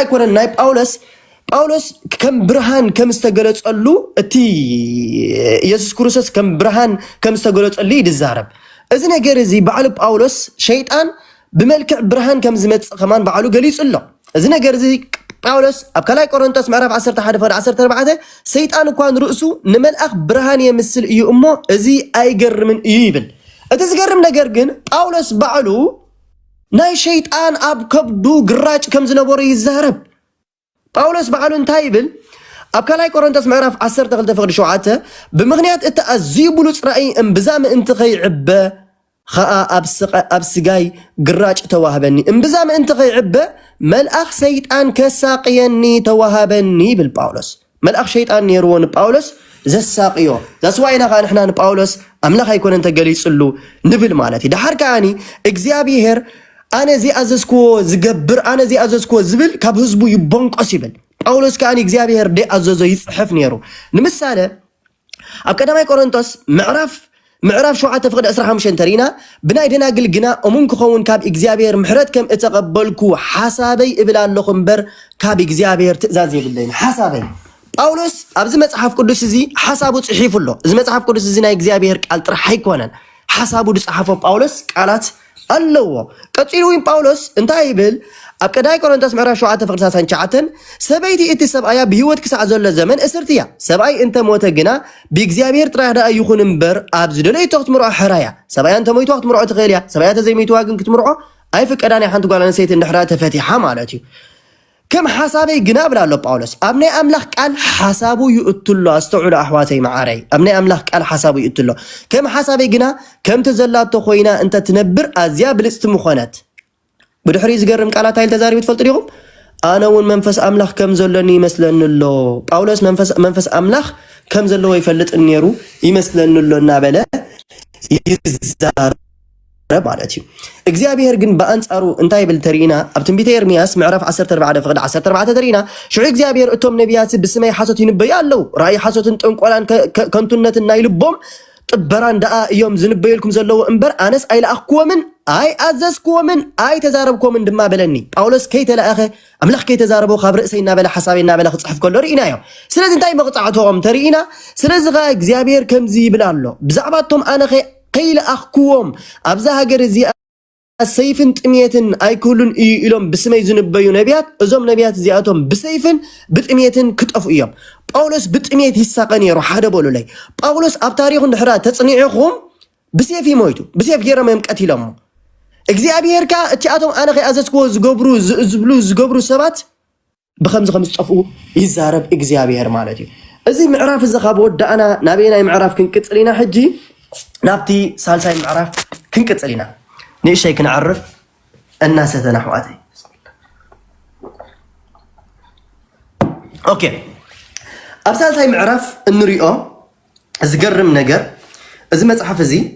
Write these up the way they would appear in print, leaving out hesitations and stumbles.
ኣይኮነን ናይ ጳውሎስ ከም ብርሃን ከም ዝተገለጸሉ እቲ ኢየሱስ ክርስቶስ ከም ብርሃን ከም ዝተገለጸሉ ይዛረብ እዚ ነገር እዚ በዓሉ ጳውሎስ ሸይጣን بملكع برهان كم زمت كمان بعلو قليص الله إذن جرزي باولس أبكلاي كورنثوس معرف 10 فرد 10 سيطان كان رأسه نمل أخ برهان يمثل أمه زي أيجر من يبل أتذكر من جرجن باولس بعلو ناي شيطان أب كبدو جراج كم زنبوري الزهرب باولس بعلو انتايبل أبكلاي كورنثوس معرف 10 فرد شوعته بمغنيات التأزيبلو رأي انبزام انت خي عبه خاء أبسقاي قراج توهبني انبزام انت غي عبه ملأخ سيطان كساقيني توهبني بالباولس ملأخ شيطان يروون باولس زي الساقيو زي سوائنا خان احنا باولس أملاخ يكون انت قليس اللو نبل مالتي ده حركاني اكزيابيهر أنا زي أزسكو زقبر أنا زي أزسكو زبل كاب هزبو يبونك أسيبل باولس كاني اكزيابيهر دي أزوزو يصحف نيرو نمسالة أبكادامي كورنثوس معرف شو عاد تفقد أسرح مشان ترينا بناي دنا قل جنا وممكن خون كاب إجزابير محرد كم اتقبلكو حسابي إبلا لخنبر كاب إجزابير تزازي بالليل حسابي باولس أبز مصحف قدس زي حسابه صحيح له إذا مصحف قدس زي نا إجزابير قال ترى حيكونن حسابه صحفه باولس قالت الله كتيروين باولس انتهى يبل أبكداي كورنثوس معرف شو عاد تفقد سان شعتن سبايتي اتساب آيا بهوت كسع زول الزمن اسرتيا سباي انت موتجنا بإجزابير ترى هذا يخون مبر أبز دلي تقت مرعى حرايا سباي انت مويت وقت مرعى تغيريا سباي انت زي ميت واقن كتمرعى أي فكر أنا حنت قال أنا نسيت النحرة تفتيحة مالتي كم حسابي جناب لا باولس أبني أملاك قال حسابه يقتله استوعب أحواتي معاري أبني أملاك قال حسابه يقتله كم حسابي جنا كم تزلات تخوينا أنت تنبر أزياب الاستمخانات بدحري زقرم قالات هاي التزاري بتفلت اليوم أنا والمنفس أملاخ كم زلني مثلا الله باولس منفس أملاخ كم زلوا يفلت النيرو يمثلن الله نابله يزار مالتي اجزابير جن بانصارو انتاي بالترينا ابتنبيت يرمياس معرف 10 فقد 10 ترينا شو اجزابير اتوم نبيات بسمي حسوت ينبيالو راي حسوت طنقولان كنتنتنا يلبوم طبران دا يوم زنبيلكم زلو انبر انس اي لاخكومن اي اززكومن اي تزاربكومن دما بلني باولس كيت لاخه املاح كيت تزاربو خبر سينا بلا حسابينا بلا صحف كله رينا يوم سلاذ انتاي مقطعتهم ترينا سلاذ غا اجزابير كمزي بلالو بزعباتهم انا قيل أخكوهم أبزا هجر زي السيفن تميتن أي كلن إلهم بسمي زنبيو نبيات أزوم نبيات زياتهم بسيفن بتميتن كتقف إيام باولس بتميت يساقني روح هذا بقولوا لي باولس أبتاريخ النحرات تصنيعهم بسيف يموتوا بسيف يرى ما يمقتلهم إجزابير كا تياتهم أنا غي أزسكو زقبرو سبات بخمس طفو يزارب إجزابير مالتي أزي معرف الزخاب ود أنا نبينا معرف كنكتلينا حجي نابتي سالساي معرف كنكتلينا نيشي كنعرف الناس تنحواتي اوكي ابسالساي معرف النريو ازقرم نجر از مصحف زي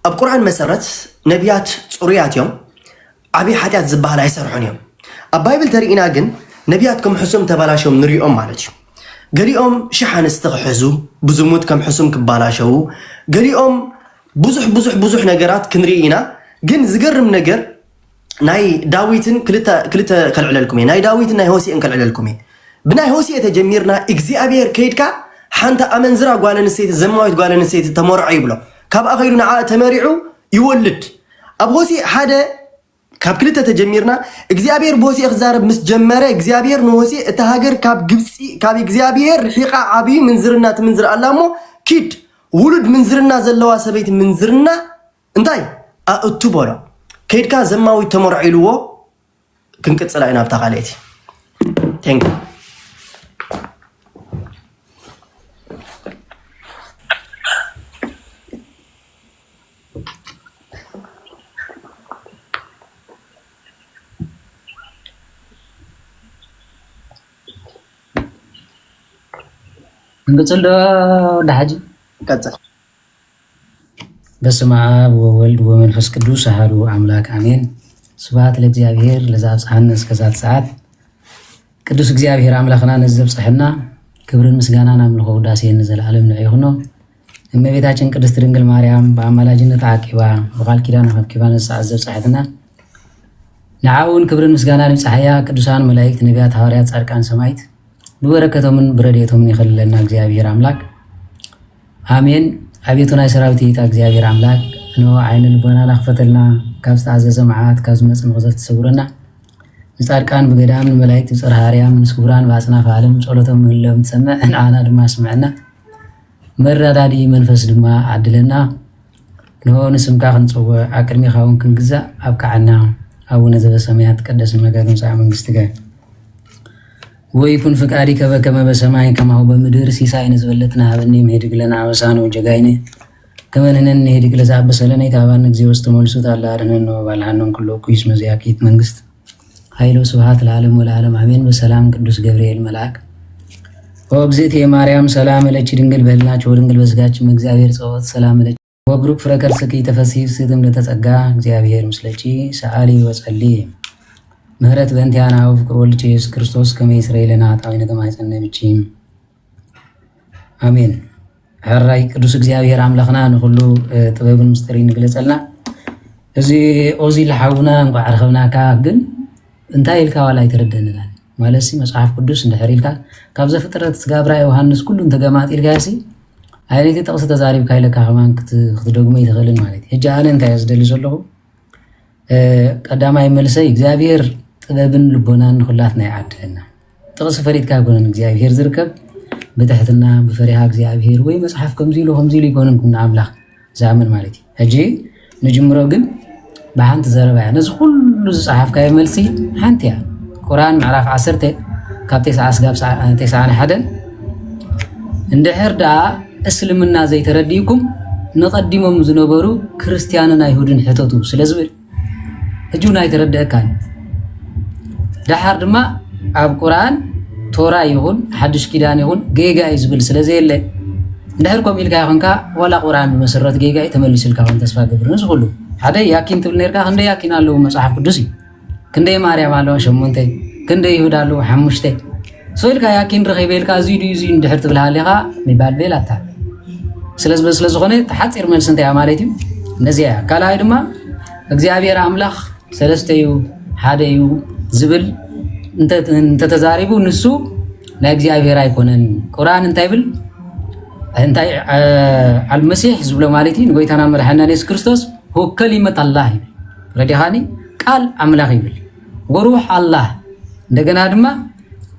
اب قران مسرت نبيات صريات يوم عبي حاجات زباله يسرحون يوم اب بايبل ترينا جن نبياتكم حسم تبالاشوم نريو مالتي قاليهم شحن استغحزو بزموت كم حسم كبالاشو قاليهم بزح نجرات كنرينا جن زقرم نجر ناي داويتن كلتا كالعلالكم ناي داويتن ناي هوسي انكالعلالكم بناي هوسي تجميرنا اكزيابير كيدكا حانتا امنزرا قوالا نسيت زماويت قوالا نسيت تمرعي بلو كاب اخيرنا عاء تمرعو يولد اب هوسي حدا كاب كلتا تجميرنا اكزيابير بوسي اخزارب مس جمره اكزيابير نوسي اتهاجر كاب جبسي كاب اكزيابير رحيقا عبي منزرنا تمنزر اللامو كيد ولد منزرنا زلوا سبيت منزرنا انتاي أتوبرا كيد كان زماوي تمرعيلو كنكت صلاينا بتقاليتي ثانك يو نقصل ده حاجة كذا بسم الله وولد ومنفس قدوس أحد أملاك آمين سبحات لإግዚአብሔር ለዛብ ፀሐንስ ከዛት ሰዓት ቅዱስ እግዚአብሔር አምላክና ነዘብ ፀሐና ክብርን ምስጋናን አምልኮ ውዳሴን ዘላለም ነው ይሁን እመቤታችን ቅድስት ድንግል ማርያም በአማላጅነት አቂባ በቃል ኪዳን አፍኪባ ነሳ ዘብ ፀሐትና ንዓውን ክብርን ምስጋናን ይብጽሕያ ቅዱሳን መላእክት ነቢያት ሐዋርያት ጻድቃን ሰማዕት ብበረከቶምን ብረድኤቶምን ይኸልለና እግዚአብሔር አምላክ አሜን። አቤቱና ሰራዊት ጌታ እግዚአብሔር አምላክ ነው ዓይነ ልቦናና ክፈተልና ካብ ዝተኣዘዘ መዓት ካብ ዝመጽእ መቕሰፍቲ ሰውረና ጻድቃን በገዳም መላእክት ጽርሐ አርያም ምስክቡራን በአጽናፈ ዓለም ጸሎቶም ምህላዎም ትሰምዕ ንዓና ድማ ስምዕና መራዳዲ መንፈስ ድማ አድለና ነው ንስምካ ክንጽውዕ አቅድሚኻ እውን ክንግዛእ ኣብ ከዓና አቡነ ዘበሰማያት ተቀደስ ስምከ ትምጻእ መንግሥትከ ወይኩን ፍቃድከ በከመ በሰማይ ከማሁ በምድር ሲሳይነ ዝበለጥና ሀበኒ ምህድግ ለነ አበሳነ ወጀጋይነ ከመ ንሕነኒ ንህድግ ለዘአበሰለነ ኢታባነ እግዚኦ ውስተ መልሱት አላ አድኅነነ ወባልሐነ ኩሉ እኩይ እስመ ዚአኪት መንግሥት ኃይሎ ስብሐት ለዓለም ወለዓለም አሜን። በሰላም ቅዱስ ገብርኤል መልአክ ወእግዝእትየ ማርያም ሰላም ለኪ ድንግል በሕሊናኪ ወድንግል በሥጋኪ እግዚአብሔር ጸወት ሰላም ለኪ ወብሩክ ፍሬ ከርሥኪ ተፈሥሒ ፍሥሕት ለተጸጋ እግዚአብሔር ምስለኪ ሰአሊ ወጸሊ ምህረት በእንቲአነ ወፍቅር ወልድኪ ኢየሱስ ክርስቶስ ከመ ይስረይ ለነ ኃጣውኢነ ከማይጸነ ብቺ አሜን። ሕራይ ቅዱስ እግዚአብሔር አምላኽና ንኹሉ ጥበብን ምስጢርን ይግለጸልና እዚ ኦዚ ለሓውና እንኳዕ ረኸብናካ ግን እንታይ ኢልካ ዋላ ይተረደንና ማለት መጽሐፍ ቅዱስ እንድሕር ኢልካ ካብ ዘፍጥረት ጋብራ ዮሐንስ ኩሉ እንተገማጢልካ ሲ አይነት ጥቅስ ተዛሪብካ ኢልካ ከማን ክትደግሞ ይተኸልን ማለት ሕጂ ኣነ እንታይ ዝደሊ ዘለኹ ቀዳማይ መልሰይ እግዚአብሔር ጥበብን ልቦናን ኩላትና ይዓድለና ጥቅስ ፈሪድካ ጎነን እግዚአብሔር ዝርከብ በትሕትና በፈሪሃ እግዚአብሔር ወይ መጽሐፍ ከምዚ ኢሉ ይኮንን ኩና አምላኽ ዛመን ማለት ሕጂ ንጅምሮ ግን በሓንቲ ዘረባያ ነዚ ኩሉ ዝፀሓፍካዮ መልሲ ሓንቲ እያ ቁርኣን ምዕራፍ 10 ካብ 91 እንድሕር ደኣ እስልምና ዘይተረዲእኩም ንቐዲሞም ዝነበሩ ክርስቲያንን ኣይሁድን ሕተቱ ስለዝብል ሕጂ ናይ ተረድአካን ድሓር ድማ ኣብ ቁርኣን ቶራ ይኹን ሓድሽ ኪዳን ይኹን ጌጋ እዩ ዝብል ስለዘየለ እንድሕር ከምኡ ኢልካ ይኹንካ ዋላ ቁርኣን ብመሰረት ጌጋ እዩ ተመሊሱልካ ኾን ተስፋ ግብር ንዚ ኩሉ ሓደ ያኪን ትብል ነርካ ክንደይ ያኪን ኣለዉ መጽሓፍ ቅዱስ እዩ ክንደይ ማርያም ኣለዋ 8 ክንደይ ይሁዳ ኣለዉ 5 ሰኢልካ ያኪን ረኺበ ኢልካ እዙይ ድዩ እዙይ እንድሕር ትብል ሃሊኻ ሚባል ቤላታ ስለዝኾነ ተሓፂር መልሲ እንታይ ማለት እዩ ነዚያ ካልኣይ ድማ እግዚአብሔር አምላኽ ሰለስተ እዩ ሓደ እዩ ዝብል እንተተዛሪቡ ንሱ ናይ እግዚአብሔር ኣይኮነን ቁርኣን እንታይ ብል እንታይ አልመሲሕ ዝብሎ ማለት እዩ ንጎይታና መድሓኒና ኢየሱስ ክርስቶስ هو كلمة الله رديهاني قال أملاخ يبل وروح الله እንደገና ድማ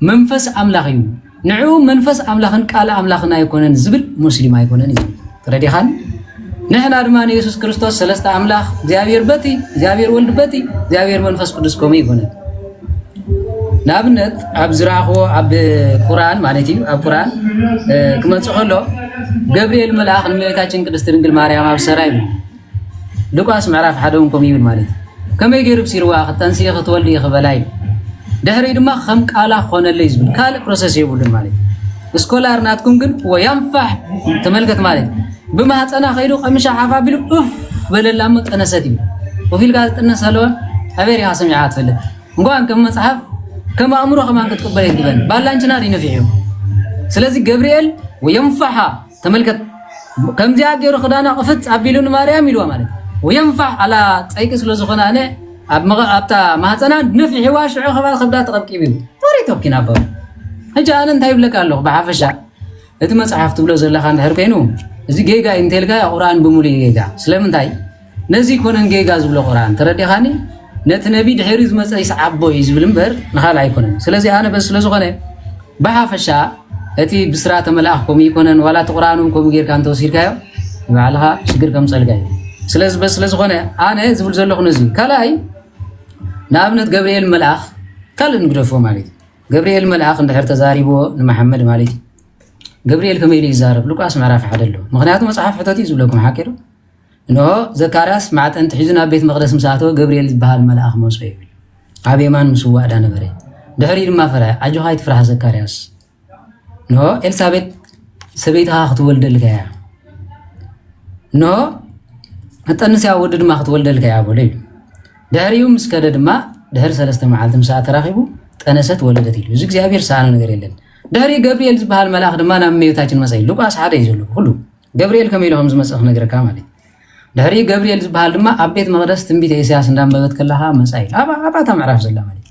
መንፈስ አምላኽ እዩ ንዑ መንፈስ አምላኽን ቃል አምላኽና ይኮነን ዝብል ሙስሊም አይኮነን እዩ رديهاني ንሕና ድማ ኢየሱስ ክርስቶስ ሰለስተ አምላኽ እግዚአብሔር በቲ እግዚአብሔር ወልድ በቲ እግዚአብሔር መንፈስ ቅዱስ ኮሚ ይኮነን ናብነት ኣብ ዝራኽዎ ኣብ ቁርኣን ማለት እዩ ኣብ ቁርኣን ክመጽእ ከሎ ገብርኤል መልአኽ ንእመቤታችን ቅድስት ድንግል ማርያም ኣብ ሰራይ ሉቃስ ምዕራፍ 1 ኮም ይብል ማለት ከመይ ገይሩ ሲርዋ ከተንሲየ ክትወልድ ይኽበላይ ድሕሪ ድማ ከም ቃላ ኾነለይ ዝብል ካልእ ፕሮሰስ ይብሉን ማለት ስኮላር ናትኩም ግን ወያንፋሕ ተመልከት ማለት ብማህፀና ኸይዱ ቀምሻ ሓፋ ቢሉ በለላም ጠነሰት እዩ ወፊልጋ ጠነሰለወ አበሪያ ሰሚዓ ትፈልጥ እንኳን ከም መጽሐፍ ከም አእምሮ ከማን ክትቀበል ይግበን ባላንችና ዲነፊዩ ስለዚህ ገብርኤል ወያንፋሕ ተመልከት ከምዚያ ገይሩ ክዳና ቅፍት አቢሉን ማርያም ይልዋ ማለት وينفع على صيق سلو زخنا انا ابتا ماحصنا نفع واش خبال خبدا تقبقي بيو توريتو كينا با اجا انا انت يبلك الله بحفشا እቲ መጽሐፍ ትብሎ ዘለኻ እንድሕር ኮይኑ እዚ ጌጋ እንተልጋ ቁርኣን ብሙሉ ጌጋ ስለምንታይ ነዚ ኮነን ጌጋ ዝብሎ ቁርኣን ተረዲኻኒ ነቲ ነቢ ድሕሪ ዝመጽእ ይስዓቦ ይዝብል እምበር ንኻል ኣይኮነን ስለዚ ኣነ በስ ስለዝኾነ በሓፈሻ እቲ ብስራተ መልኣኽ ከምኡ ይኮነን ዋላ እቲ ቁርኣኑ ከምኡ ጌርካ እንተወሲድካዮ ንባዕልኻ ሽግር ከም ፀልጋ እዩ ስለዚ በስ ስለዝኾነ ኣነ ዝብል ዘለኹ ነዚ ካልኣይ ንኣብነት ገብርኤል መልኣኽ ካልእ ንግደፎ ማለት እዩ ገብርኤል መልኣኽ እንድሕር ተዛሪብዎ ንመሐመድ ማለት እዩ ገብርኤል ከመይ ኢሉ ይዛረብ ሉቃስ ምዕራፍ 1 ኣሎ ምክንያቱ መጽሓፍ ሕቶት እዩ ዝብለኩም ሓቂሩ እንሆ ዘካርያስ ማዕጠንቲ ሒዙ ናብ ቤት መቅደስ ምሳኣተወ ገብርኤል ዝበሃል መልኣኽ መፅኦ ይብል ኣብ የማን ምስ ዋዕዳ ነበረ ድሕሪ ድማ ፈርሐ ኣጆኻ ይትፍራሕ ዘካርያስ እንሆ ኤልሳቤጥ ሰበይትኻ ክትወልደልካ እያ እንሆ እጠንስያ ወዲ ድማ ክትወልደልካ እያ በሎ እዩ ድሕሪኡ ምስ ከደ ድማ ድሕሪ 3 መዓልቲ ምሳኣ ተራኺቡ ጠነሰት ወለደት ኢሉ እዚ እግዚኣብሔር ሰኣነ ነገር የለን ድሕሪ ገብርኤል ዝበሃል መልኣኽ ድማ ናብ እመቤታችን መፅአ ሉቃስ 1 እዩ ዘሎ ሁሉ ገብርኤል ከመይ ኢሉ ከም ዝመፅእ ክነግረካ ማለት ድሕሪ ገብርኤል ዝበሃል ድማ ኣብ ቤት መቅደስ ትንቢት ኢሳያስ እንዳንበበት ከለኻ መጻኢ ኣባታ ምዕራፍ ዘላ ማለት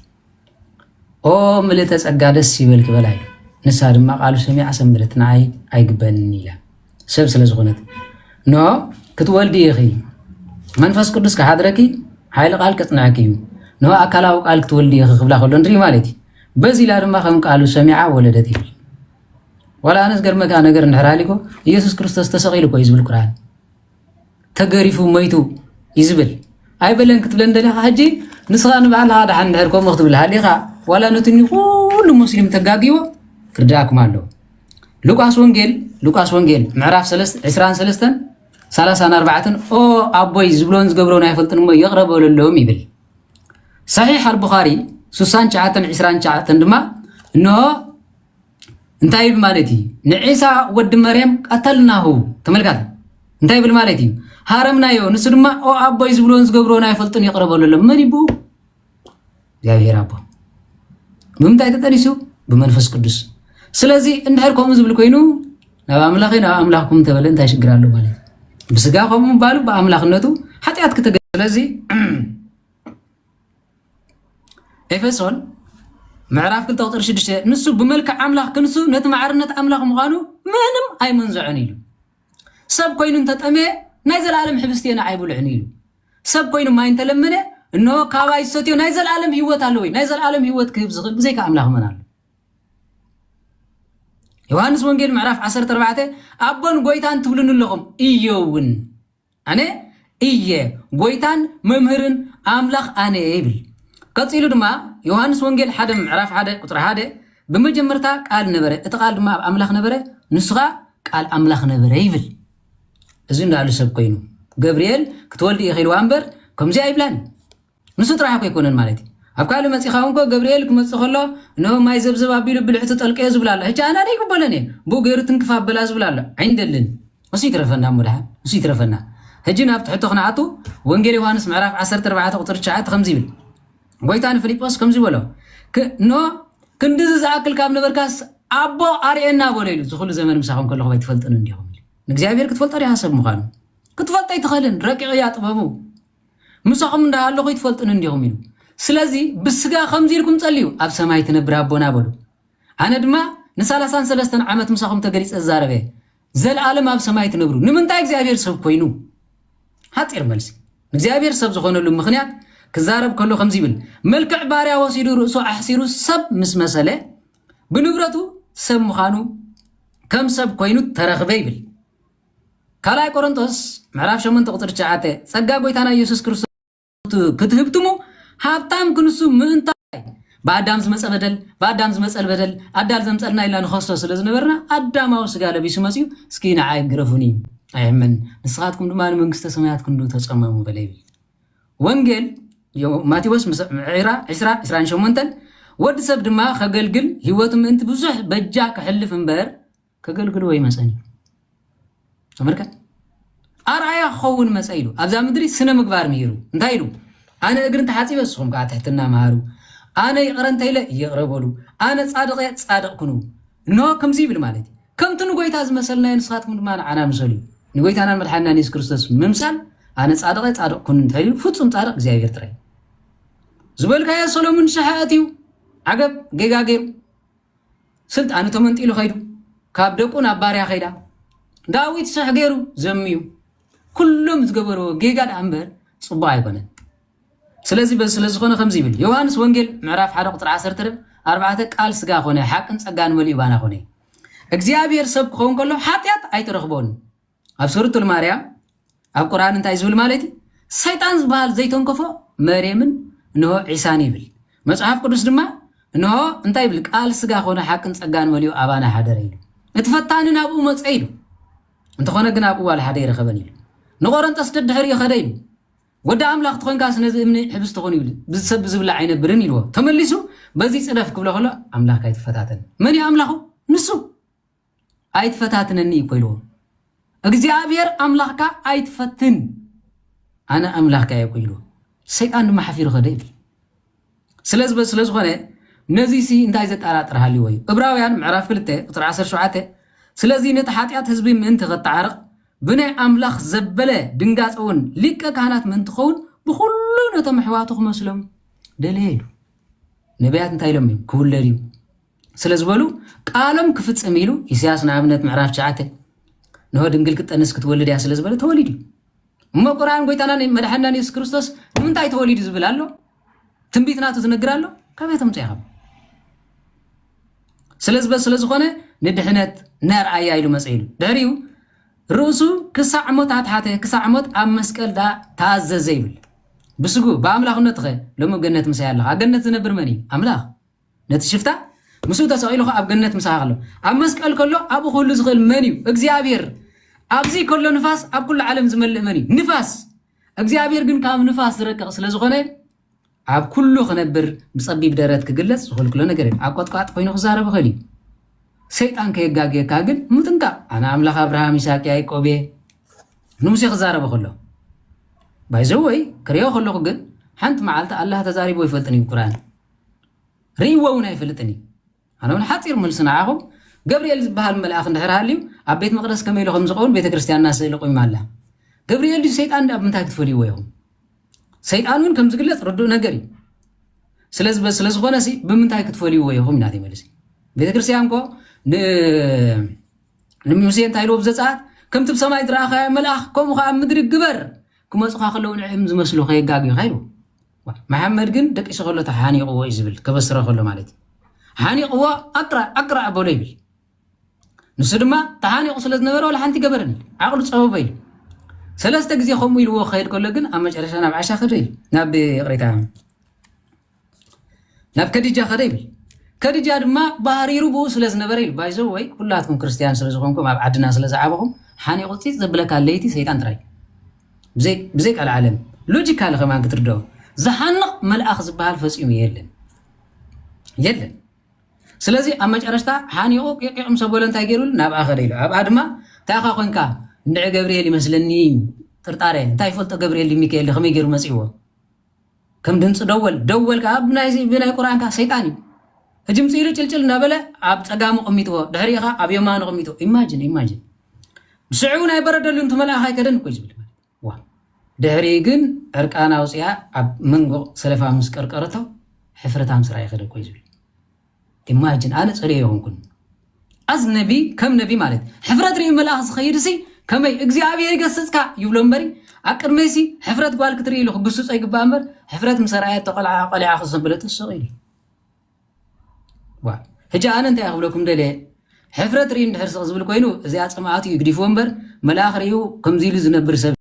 ኦ ምልእተ ጸጋ ደስ ይበል ክበላ ኢሉ ንሳ ድማ ቃሉ ሰሚዓ ሰንብለት ንዓይ ኣይግበንን ኢላ ሰብ ስለ ዝኾነት ኖ ክትወልዲ ኢኺ መንፈስ ቅዱስ ክሓድረኪ ሓይሊ ቃል ከጽንዓኪ እዩ ኖ ኣካላዊ ቃል ክትወልዲ ኢኺ ክብላ ከሎ ንርኢ ማለት እዩ በዚ ኢላ ድማ ከም ቃሉ ሰሚዓ ወለደት ይብል ወላ ኣነስ ገርመካ ነገር እንድሕራሊኮ ኢየሱስ ክርስቶስ ተሰቂሉ እኮ እዩ ዝብል ቁርኣን ተገሪፉ መይቱ ይዝብል ኣይበለን ክትብለን ደሊኻ ሕጂ ንስኻ ንባዕልኻ ድሓን እንድሕር ከምኡ ክትብል ሃሊኻ ዋላ ነትኒ ኩሉ ሙስሊም ተጋጊቦ ክርዳእኩም ኣለዎ ሉቃስ ወንጌል ምዕራፍ 23 34 ኦ ኣቦይ ዝብሎን ዝገብሮን ኣይፈልጥን እሞ የቕረበለሎም ይብል صحيح البخاري 69:29 ድማ እንሆ እንታይ ብል ማለት እዩ ንዒሳ ወዲ መርያም ቀተልናሁ ተመልካት እንታይ ብል ማለት እዩ ሃረምናዮ ንሱ ድማ ኦ ኣቦይ ዝብሎን ዝገብሮን ኣይፈልጥን የቕረበለሎም መን ይቡ እግዚአብሔር ኣቦ ብምንታይ ተጠሪሱ ብመንፈስ ቅዱስ ስለዚ እንድሕር ከምኡ ዝብል ኮይኑ ናብ ኣምላኽኩም ተበለ እንታይ ሽግር ኣሎ ማለት ብስጋ ከምኡ ባሉ በኣምላኽነቱ ሓጢኣት ከተገ ስለዚ ኤፌሶን ምዕራፍ 2:6 ንሱ ብመልክዕ ኣምላኽ ክንሱ ነቲ ማዕርነት ኣምላኽ ምዃኑ ምንም ኣይመንዝዖን ኢሉ ሰብ ኮይኑ እንተጠመ ናይ ዘላለም ሕብስቴና ኣይብልዕን ኢሉ ሰብ ኮይኑ ማይ እንተለመነ እንሆ ካባይ ሰትዮ ናይ ዘላለም ህይወት ኣሎ ወይ ናይ ዘላለም ህይወት ክህብ ዝኽእል ብዘይካ ኣምላኽ መን ኣሎ ዮሐንስ ወንጌል ምዕራፍ 14 ኣቦን ጎይታን ትብሉን ኣለኹም እዮውን ኣነ እየ ጎይታን መምህርን ኣምላኽ ኣነ ይብል ቀፂሉ ድማ ዮሐንስ ወንጌል 1 ምዕራፍ 1:1 በመጀመርታ ቃል ነበረ እቲ ቃል ድማ ኣምላኽ ነበረ ንሱኻ ቃል ኣምላኽ ነበረ ይብል እዚ እንዳሉ ሰብ ኮይኑ ገብርኤል ክትወልድ ኢኺልዋ እምበር ከምዚ ኣይብላን ንሱ ጥራሕ እኮ ኣይኮነን ማለት እዩ ኣብ ካልእ መፂኻ እንኮ ገብርኤል ክመፅእ ከሎ እንሆ ማይ ዘብዘብ ኣቢሉ ብልዕቲ ጠልቀዮ ዝብላ ኣሎ ሕጂ ኣና ኣይቅበለን እየ ብኡ ገይሩ ትንክፍ ኣበላ ዝብላ ኣሎ ዓይንደልን እሱ ይትረፈና ሙድሓን እሱ ይትረፈና ሕጂ ናብ ትሕቶ ክነኣቱ ወንጌል ዮሐንስ ምዕራፍ 14:9 ከምዚ ይብል ጎይታን ፊልጶስ ከምዚ በሎ ኖ ክንዲዚ ዝኣክል ካብ ነበርካስ ኣቦ ኣርኤና በሎ ኢሉ ዝኩሉ ዘመን ምሳኹም ከለኹም ኣይትፈልጥን እንዲኹም ንእግዚኣብሔር ክትፈልጦ ዲኻ ሰብ ምዃኑ ክትፈልጦ ኣይትኽእልን ረቂቕ እያ ጥበቡ ምሳኹም እንዳሃለኹ ይትፈልጥን እንዲኹም ኢሉ ስለዚ ብስጋ ከምዚ ኢልኩም ጸልዩ ኣብ ሰማይ ትነብር ኣቦና በሉ ኣነ ድማ ን33 ዓመት ምሳኹም ተገሊፀ ዝዛረበ ዘለዓለም ኣብ ሰማይ ትነብሩ ንምንታይ እግዚአብሔር ሰብ ኮይኑ ሓፂር መልሲ እግዚአብሔር ሰብ ዝኾነሉ ምኽንያት ክዛረብ ከሎ ከምዚ ይብል መልክዕ ባርያ ወሲዱ ርእሱ ኣሕሲሩ ሰብ ምስ መሰለ ብንብረቱ ሰብ ምዃኑ ከም ሰብ ኮይኑ ተረኽበ ይብል ካልኣይ ቆሮንቶስ ምዕራፍ 8:9 ጸጋ ጎይታና ኢየሱስ ክርስቶስ ክትህብትሙ ሃብታም ክንሱ ምእንታይ በአዳም ዝመፀል በደል ኣዳል ዘምፀልና ኢልና ንኸስቶ ስለ ዝነበርና ኣዳማዊ ስጋ ለቢሱ መፅዩ እስኪ ንዓይ ግረፉኒ ኣይሕመን ንስኻትኩም ድማ ንመንግስተ ሰማያት ክንዱ ተፀመሙ በለ ይብል ወንጌል ማቴዎስ 20:28 ወዲ ሰብ ድማ ከገልግል ህይወቱ ምእንቲ ብዙሕ በጃ ክሕልፍ እምበር ከገልግል ወይ መፀኒ ተመልከት ኣርኣያ ክኸውን መፀ ኢሉ ኣብዛ ምድሪ ስነ ምግባር ምሂሩ እንታይ ኢሉ ኣነ እግር እንተሓፂበ ንስኹም ከዓ ትሕትና መሃሩ ኣነ ይቕረ እንተኢለ ይቕረበሉ ኣነ ጻድቕ ጻድቕ ኩኑ እንሆ ከምዚ ይብል ማለት እዩ ከምቲ ንጎይታ ዝመሰልናዮ ንስኻትኩም ድማ ንዓና ምሰሉ ንጎይታናን መድሓኒና ኢየሱስ ክርስቶስ ምምሳል ኣነ ጻድቕ ጻድቕ ኩኑ እንተኢሉ ፍጹም ጻድቕ እግዚአብሔር ጥራይ ዝበልካዮ ሰሎሞን ሸሓት እዩ ዓገብ ጌጋ ገይሩ ስልጣኑ ተመንጢሉ ኸይዱ ካብ ደቁ ናብ ባርያ ኸይዳ ዳዊት ስሕ ገይሩ ዘምዩ ኩሎም ዝገበርዎ ጌጋ ዳ እምበር ጽቡቕ ኣይኮነን ስለዚ ስለዝኾነ ከምዚ ይብል ዮሐንስ ወንጌል ምዕራፍ 1:14 ቃል ስጋ ኾነ ሓቅን ጸጋን መሊኡ ባና ኾነ እግዚአብሔር ሰብ ክኸውን ከሎ ሓጢኣት ኣይትረኽቦን ኣብ ሱረቱ ማርያም ኣብ ቁርኣን እንታይ ዝብል ማለት እዩ ሰይጣን ዝበሃል ዘይተንከፎ መርየምን እንሆ ዒሳን ይብል መጽሓፍ ቅዱስ ድማ እንሆ እንታይ ይብል ቃል ስጋ ኾነ ሓቅን ጸጋን መሊኡ ኣባና ሓደረ ኢሉ እቲ ፈታኒ ናብኡ መፀ ኢሉ እንተኾነ ግን ኣብኡ ዋልሓደ ይረኸበን ኢሉ ንቆሮንጦስ ደድሕሪ ይኸደ ኢሉ ወዲ ኣምላኽ ትኾንካስ ነዚ እምኒ ሕብስ ትኾን ይብል ብዝሰብ ዝብላዕ ኣይነብርን ኢልዎ ተመሊሱ በዚ ፅደፍ ክብሎ ከሎ ኣምላኽ ኣይትፈታተን መን እዩ ኣምላኹ ንሱ ኣይትፈታትነኒ እኮ ኢልዎ እግዚአብሔር ኣምላኽካ ኣይትፈትን ኣነ ኣምላኽካ እየ እኮ ኢልዎ ሰይጣን ድማ ሓፊሩ ኸደ ይብል ስለዝኾነ ነዚ ሲ እንታይ ዘጠራጥር ሃልይዎ እዩ ዕብራውያን ምዕራፍ 2:17 ስለዚ ነቲ ሓጢኣት ህዝቢ ምእንቲ ኸተዓርቕ بناء أملاخ زبلة دنجاتون ليك كهنات من تخون بخلون تمحواتهم مسلم دليل نبيات انتاي لمي كل ريو سلازبلو قالم كفت أميلو يسياسنا عبنت معراف شعاته نهو دنجل كت أنس كتولد يا سلازبلو توليدي ما قرآن قويت أنا مدحنا نيس كريستوس من تاي توليدي زبلالو تنبيتنا تزنقرالو كيف تمتعهم سلازخونه ندحنت نار آيايلو مسعيلو دعريو رؤسو كسع موت عتحاته كسع موت عم مسكال دا تعزز زيبل بسقو بأملاخ نتخي لما بجنة مسيح الله عجنة زنبر مني أملاخ نتشفتا مسو تسائلو أب جنة مسيح الله عم مسكال كله أبو خلو زغل منيو اكزيابير أبزي كله نفاس أب كل عالم زمل مني نفاس اكزيابير جن كام نفاس ركع سلازخونه أب كله خنبر بصبي بدرات كجلس خل كله نجرين أقعد قاعد قينه خزارة بخلي سيطان كيجاجي كاجن متنكا أنا أملاخ أبراهام إسحاق يعقوب نمسي خزارة بخله بايزوي كريو خلو جن حنت معلت الله تزاري بو يفلتني القرآن ريوونا يفلتني أنا من حاطير ملسناهم جبريل بهالملاخ نحرها لي أبيت مقدس كميلو خمس قول بيت كريستيان ناس يلقوا مع الله جبريل دي سيطان أب متاكد فولي ويهم سيطانون كم زقلت ردو نجري سلز خونسي بمنتاكد فولي ويهم نادي ملسي بيت كريستيان كو نميوسين تايلو بزات كم تبسماي دراخا ملاخ كم خا مدري جبر كم أسخا خلون العلم زمسلو خي جاجي خيرو محمد جن دك إيش خلو تحاني قوة إزبل كبسرة خلو مالتي حاني قوة أقرأ أبو ليبل نسدما تحاني قصلت نبرة ولا حنتي جبرني عقل صعب بيل ثلاثة جزء خمو يلو خير كله جن أما جرشنا بعشا خريل ناب قريتها ناب كديجا خريل كديجا ما باريرو بو سلز نبريل بايزوي كلاتكم كريستيان سلزكمكم عبدنا سلز عابهم حاني قلتي زبلك عليتي سيطان تراي بزيك على العالم لوجيكال كمان كتردو زحنق ملأخ زبال فسيم يلن سلازي أما جرشتا حاني قوك يقيم سبولن تايجيرول ناب آخر إلو أب عدما تاخا خونكا ندعي جبريل مثلني ترتاري تاي فلتو جبريل ميكائيل خمي جيرو مسيحو كم دنس دول كاب نايسي بناي قرآن كا سيطاني هجم سيرو چلچل نابلا عب تقامو قميتو دحريخا عب يمانو قميتو إيماجن بسعون اي بردلو انتو ملا هاي كدن كويس بلما واه دحريقن ارقانا وصيا عب منغو سلفا مسكركرتو حفرتام سراي خدن كويس بل إيماجن أنا صريح يهونكن أز نبي كم نبي مالت حفرت ري ملا خير سي كمي اغزيابير يقصصكا يبلون بري أكر ميسي حفرت قوال كتري لو قصص اي قبامر حفرت مسرايات قلعا خصن بلت الصغيري وا هجا أنا انت أقولكم دليل حفرت ريم دحر سغزبل كوينو زيات سماعاتي يقديفون بر ملاخريو كم زيلو زنبر سب